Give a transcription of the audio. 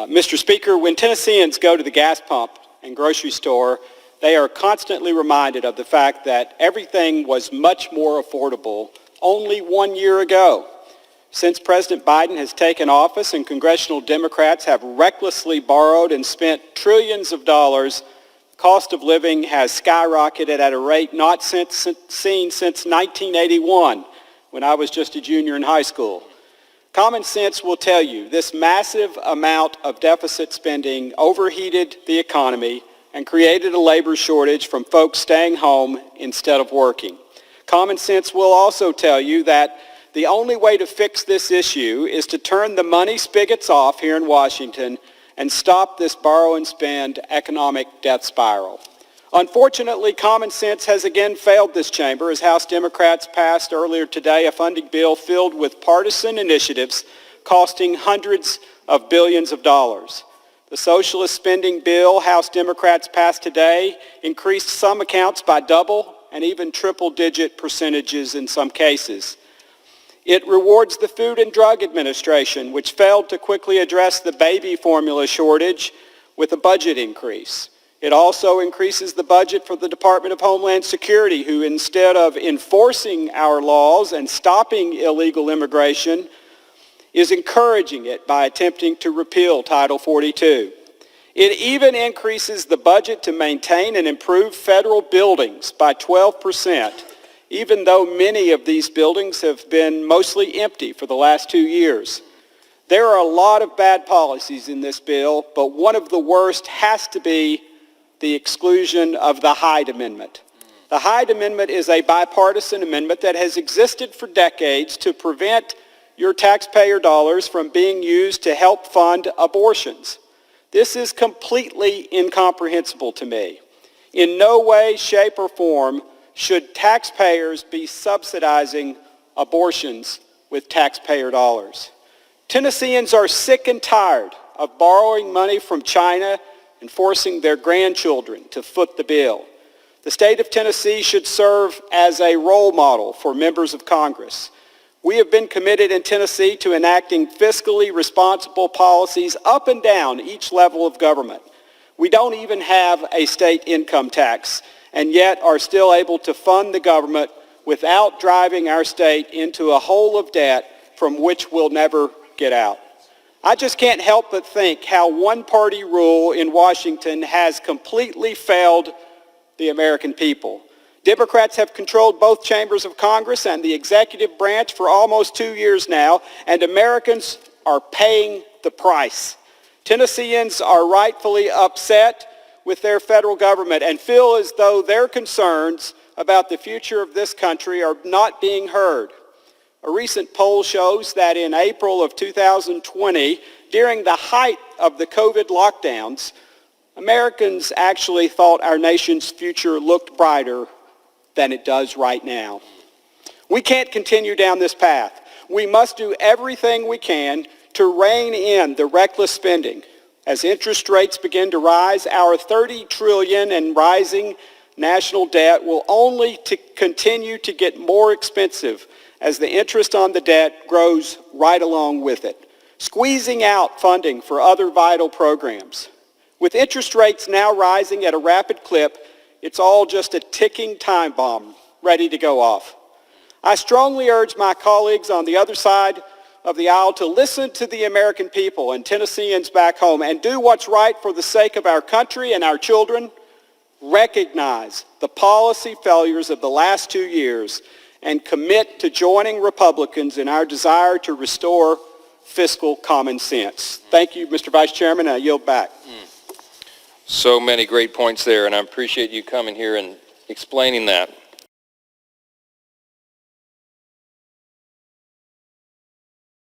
Mr. Speaker, when Tennesseans go to the gas pump and grocery store, they are constantly reminded of the fact that everything was much more affordable only 1 year ago. Since President Biden has taken office and congressional Democrats have recklessly borrowed and spent trillions of dollars, cost of living has skyrocketed at a rate not seen since 1981, when I was just a junior in high school. Common sense will tell you this massive amount of deficit spending overheated the economy and created a labor shortage from folks staying home instead of working. Common sense will also tell you that the only way to fix this issue is to turn the money spigots off here in Washington and stop this borrow and spend economic death spiral. Unfortunately, common sense has again failed this chamber as House Democrats passed earlier today a funding bill filled with partisan initiatives costing hundreds of billions of dollars. The socialist spending bill House Democrats passed today increased some accounts by double and even triple-digit percentages in some cases. It rewards the Food and Drug Administration, which failed to quickly address the baby formula shortage with a budget increase. It also increases the budget for the Department of Homeland Security, who instead of enforcing our laws and stopping illegal immigration, is encouraging it by attempting to repeal Title 42. It even increases the budget to maintain and improve federal buildings by 12%, even though many of these buildings have been mostly empty for the last 2 years. There are a lot of bad policies in this bill, but one of the worst has to be the exclusion of the Hyde Amendment. The Hyde Amendment is a bipartisan amendment that has existed for decades to prevent your taxpayer dollars from being used to help fund abortions. This is completely incomprehensible to me. In no way, shape, or form should taxpayers be subsidizing abortions with taxpayer dollars. Tennesseans are sick and tired of borrowing money from China and forcing their grandchildren to foot the bill. The state of Tennessee should serve as a role model for members of Congress. We have been committed in Tennessee to enacting fiscally responsible policies up and down each level of government. We don't even have a state income tax, and yet are still able to fund the government without driving our state into a hole of debt from which we'll never get out. I just can't help but think how one-party rule in Washington has completely failed the American people. Democrats have controlled both chambers of Congress and the executive branch for almost 2 years now, and Americans are paying the price. Tennesseans are rightfully upset with their federal government and feel as though their concerns about the future of this country are not being heard. A recent poll shows that in April of 2020, during the height of the COVID lockdowns, Americans actually thought our nation's future looked brighter than it does right now. We can't continue down this path. We must do everything we can to rein in the reckless spending. As interest rates begin to rise, our $30 trillion and rising national debt will only continue to get more expensive as the interest on the debt grows right along with it, squeezing out funding for other vital programs. With interest rates now rising at a rapid clip, it's all just a ticking time bomb ready to go off. I strongly urge my colleagues on the other side of the aisle to listen to the American people and Tennesseans back home and do what's right for the sake of our country and our children. Recognize the policy failures of the last 2 years and commit to joining Republicans in our desire to restore fiscal common sense. Thank you, Mr. Vice Chairman, and I yield back. So many great points there, and I appreciate you coming here and explaining that.